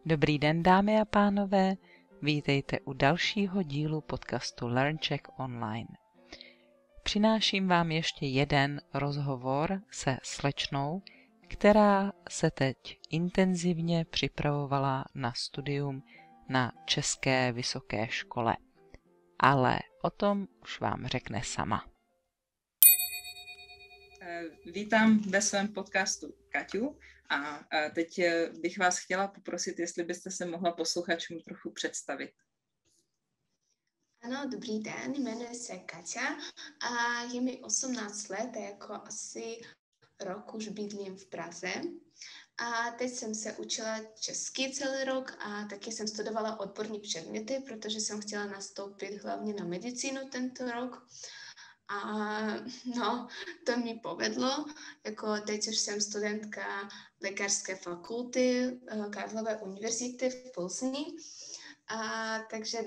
Dobrý den, dámy a pánové, vítejte u dalšího dílu podcastu LearnCheck Online. Přináším vám ještě jeden rozhovor se slečnou, která se teď intenzivně připravovala na studium na České vysoké škole. Ale o tom už vám řekne sama. Vítám ve svém podcastu Kaťu a teď bych vás chtěla poprosit, jestli byste se mohla posluchačům trochu představit. Ano, dobrý den, jmenuji se Kaťa a je mi 18 let a jako asi rok už bydlím v Praze. A teď jsem se učila česky celý rok a taky jsem studovala odborné předměty, protože jsem chtěla nastoupit hlavně na medicínu tento rok. A no, to mi povedlo, jako teď už jsem studentka lékařské fakulty Karlovy univerzity v Plzni. A takže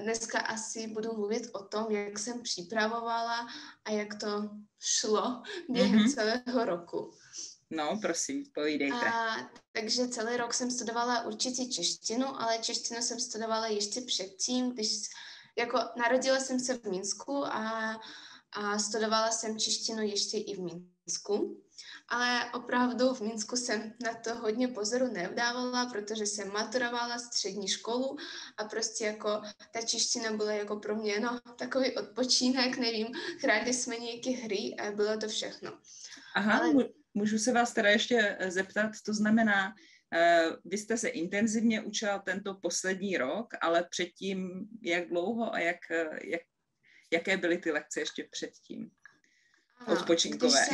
dneska asi budu mluvit o tom, jak jsem připravovala a jak to šlo během celého roku. No, prosím, povídejte. Takže celý rok jsem studovala určitě češtinu, ale češtinu jsem studovala ještě předtím, narodila jsem se v Minsku a studovala jsem češtinu ještě i v Minsku. Ale opravdu v Minsku jsem na to hodně pozoru nevdávala, protože jsem maturovala střední školu a prostě jako ta čeština byla jako pro mě takový odpočinek, nevím, hráli jsme nějaké hry a bylo to všechno. Aha, můžu se vás teda ještě zeptat, to znamená, vy jste se intenzivně učila tento poslední rok, ale předtím jak dlouho a jaké byly ty lekce ještě předtím? Odpočinkové.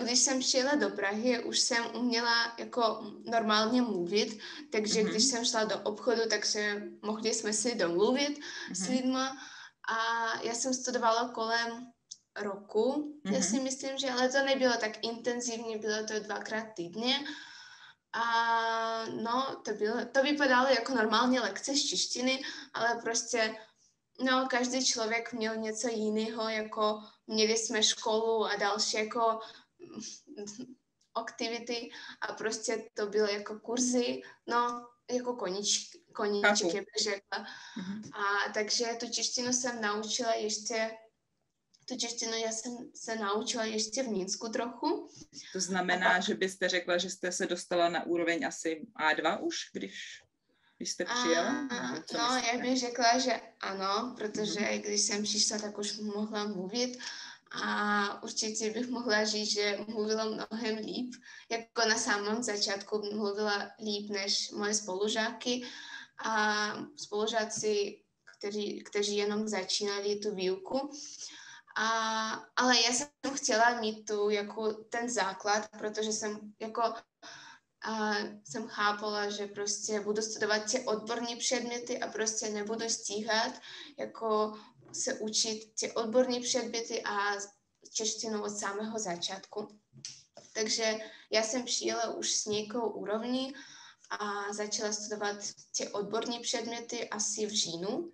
Když jsem přijela do Prahy, už jsem uměla jako normálně mluvit, takže když jsem šla do obchodu, takže mohli jsme si domluvit s lidma a já jsem studovala kolem roku, já si myslím, že ale to nebylo tak intenzivně, bylo to 2krát týdně a no, to vypadalo jako normálně lekce z češtiny, ale prostě každý člověk měl něco jiného, jako měli jsme školu a další jako aktivity a prostě to byly jako kurzy, jako koníčky bych řekla. A takže tu češtinu já jsem se naučila ještě v Minsku trochu. To znamená, že byste řekla, že jste se dostala na úroveň asi A2 už, když jste přijela? Já bych řekla, že ano, protože když jsem přišla, tak už mohla mluvit a určitě bych mohla říct, že mluvila mnohem líp. Jako na samém začátku mluvila líp než moje spolužáky a spolužáci, kteří jenom začínali tu výuku. Ale já jsem chtěla mít ten základ, protože jsem chápala, že prostě budu studovat ty odborné předměty a prostě nebudu stíhat jako se učit ty odborné předměty a češtinu od samého začátku. Takže já jsem přijela už s nějakou úrovní a začala studovat ty odborné předměty asi v říjnu.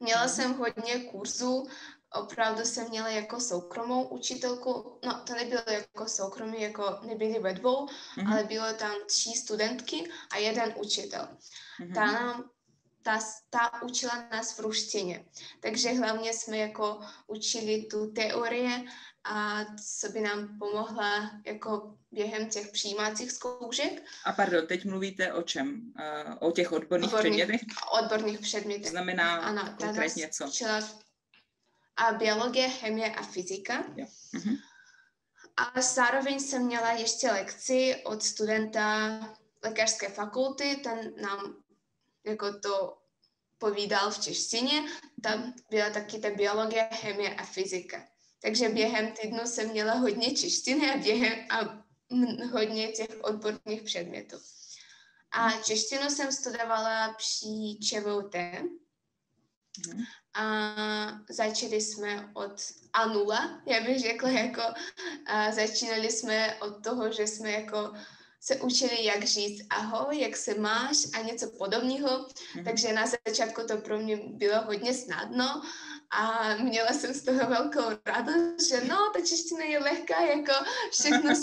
Měla jsem hodně kurzů, opravdu jsem měla jako soukromou učitelku, to nebylo jako soukromí, jako nebyly ve dvou, ale bylo tam 3 studentky a 1 učitel. Ta učila nás v ruštině, takže hlavně jsme jako učili tu teorie a co by nám pomohla jako během těch přijímacích zkoušek. A pardon, teď mluvíte o čem? O těch odborných předmětech? Odborných předmětech. Znamená konkrétně co? A biologie, chemie a fyzika. A zároveň jsem měla ještě lekci od studenta lékařské fakulty, ten nám jako to povídal v češtině, tam byla taky ta biologie, chemie a fyzika. Takže během týdnu jsem měla hodně češtiny a hodně těch odborných předmětů. A češtinu jsem studovala při ČVUT. A začali jsme od A0, já bych řekla, jako začínali jsme od toho, že jsme jako se učili, jak říct ahoj, jak se máš a něco podobného. Takže na začátku to pro mě bylo hodně snadno a měla jsem z toho velkou radost, že ta čeština je lehká, jako všechno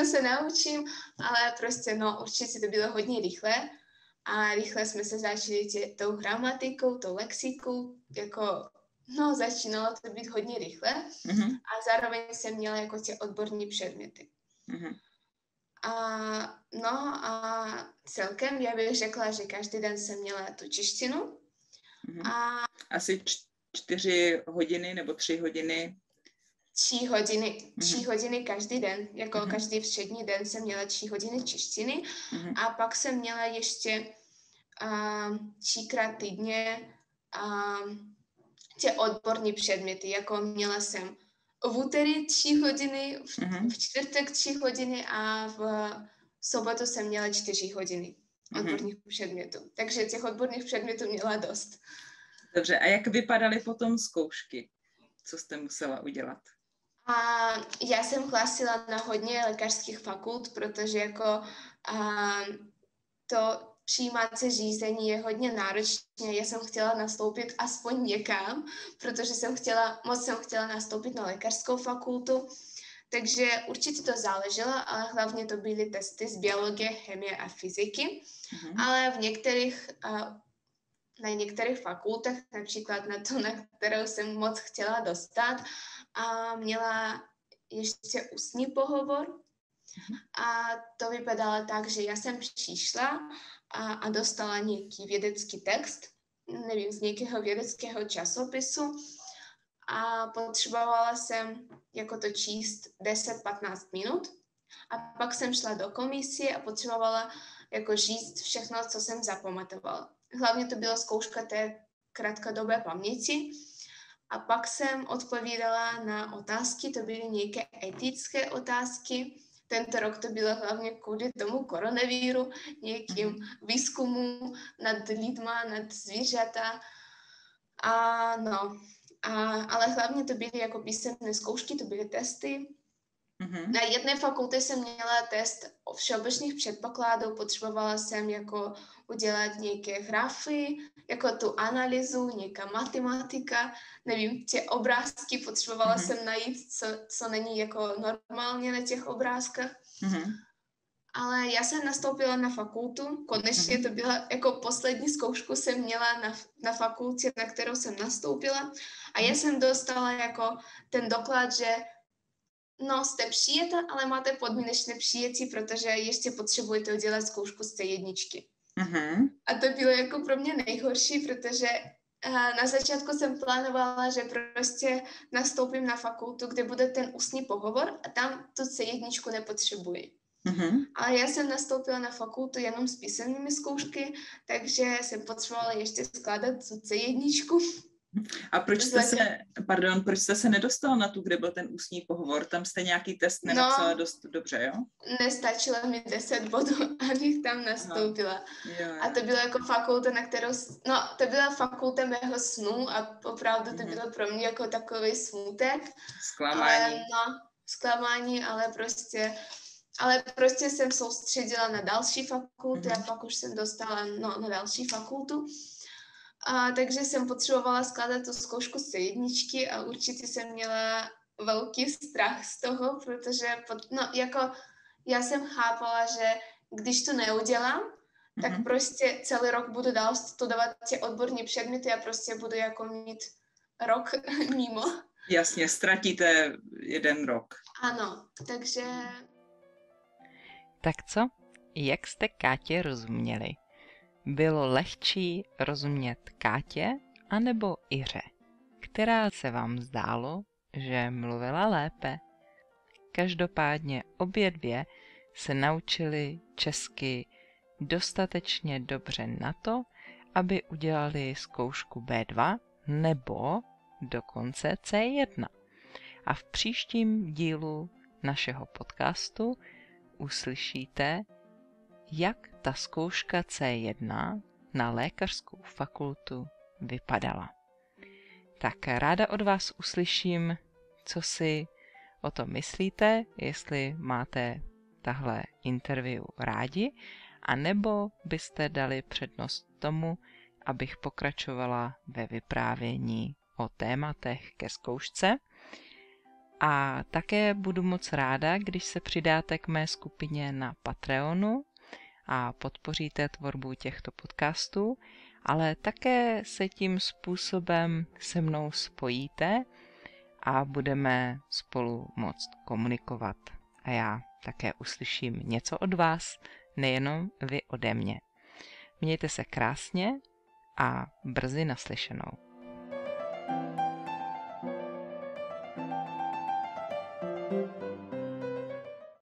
se naučím, ale prostě no, určitě to bylo hodně rychle a rychle jsme se začali tou gramatikou, tou lexikou, jako no, začínalo to být hodně rychle a zároveň jsem měla jako ty odborní předměty. A celkem já bych řekla, že každý den jsem měla tu češtinu. A asi 4 hodiny nebo 3 hodiny? 3 hodiny. 3 hodiny každý den. Jako každý všední den jsem měla 3 hodiny češtiny. A pak jsem měla ještě 3krát týdně ty odborní předměty. Jako měla jsem v úterý 3 hodiny, v čtvrtek 3 hodiny a v sobotu jsem měla 4 hodiny odborných předmětů. Takže těch odborných předmětů měla dost. Dobře, a jak vypadaly potom zkoušky? Co jste musela udělat? A já jsem hlásila na hodně lékařských fakult, protože jako to přijímací řízení je hodně náročné. Já jsem chtěla nastoupit aspoň někam, protože moc jsem chtěla nastoupit na lékařskou fakultu. Takže určitě to záleželo, ale hlavně to byly testy z biologie, chemie a fyziky. Ale na některých fakultách, například na tu, na kterou jsem moc chtěla dostat, a měla ještě ústní pohovor. A to vypadalo tak, že já jsem přišla a dostala nějaký vědecký text, nevím, z nějakého vědeckého časopisu a potřebovala jsem jako to číst 10-15 minut a pak jsem šla do komisie a potřebovala jako říct všechno, co jsem zapamatovala. Hlavně to byla zkouška té krátkodobé paměti a pak jsem odpovídala na otázky, to byly nějaké etické otázky. Tento rok to bylo hlavně kvůli tomu koronavíru, nějakým výzkumu nad lidma, nad zvířata. Ale hlavně to byly jako písemné zkoušky, to byly testy. Na jedné fakultě jsem měla test o všeobecných předpokladů, potřebovala jsem jako udělat nějaké grafy, jako tu analýzu, nějaká matematika, nevím, ty obrázky, potřebovala jsem najít, co není jako normálně na těch obrázkách. Ale já jsem nastoupila na fakultu, konečně to byla jako poslední zkoušku jsem měla na fakultě, na kterou jsem nastoupila a já jsem dostala jako ten doklad, že no, jste přijeta, ale máte podmínečné přijetí, protože ještě potřebujete udělat zkoušku z C1. A to bylo jako pro mě nejhorší, protože na začátku jsem plánovala, že prostě nastoupím na fakultu, kde bude ten ústní pohovor a tam tu C1 nepotřebuji. Ale já jsem nastoupila na fakultu jenom s písemnými zkoušky, takže jsem potřebovala ještě skládat tu C1. A proč jste se nedostala na tu, kde byl ten ústní pohovor? Tam jste nějaký test nenapsala dost dobře, jo? Nestačilo mi 10 bodů, abych tam nastoupila. Jo. A to byla jako fakulta, na kterou... No, to byla fakulta mého snu a opravdu to bylo pro mě jako takový smutek. Zklamání, ale prostě jsem soustředila na další fakulty a pak už jsem dostala na další fakultu. Takže jsem potřebovala skládat tu zkoušku z C1 a určitě jsem měla velký strach z toho, protože já jsem chápala, že když to neudělám, tak prostě celý rok budu dál studovat ty odborní předměty a prostě budu jako mít rok mimo. Jasně, ztratíte 1 rok. Ano, takže... Tak co? Jak jste Kátě rozuměli? Bylo lehčí rozumět Kátě anebo Iře, která se vám zdálo, že mluvila lépe? Každopádně obě dvě se naučili česky dostatečně dobře na to, aby udělali zkoušku B2 nebo dokonce C1. A v příštím dílu našeho podcastu uslyšíte, jak ta zkouška C1 na lékařskou fakultu vypadala. Tak ráda od vás uslyším, co si o tom myslíte, jestli máte tahle interview rádi, anebo byste dali přednost tomu, abych pokračovala ve vyprávění o tématech ke zkoušce. A také budu moc ráda, když se přidáte k mé skupině na Patreonu a podpoříte tvorbu těchto podcastů, ale také se tím způsobem se mnou spojíte a budeme spolu moct komunikovat. A já také uslyším něco od vás, nejenom vy ode mě. Mějte se krásně a brzy naslyšenou.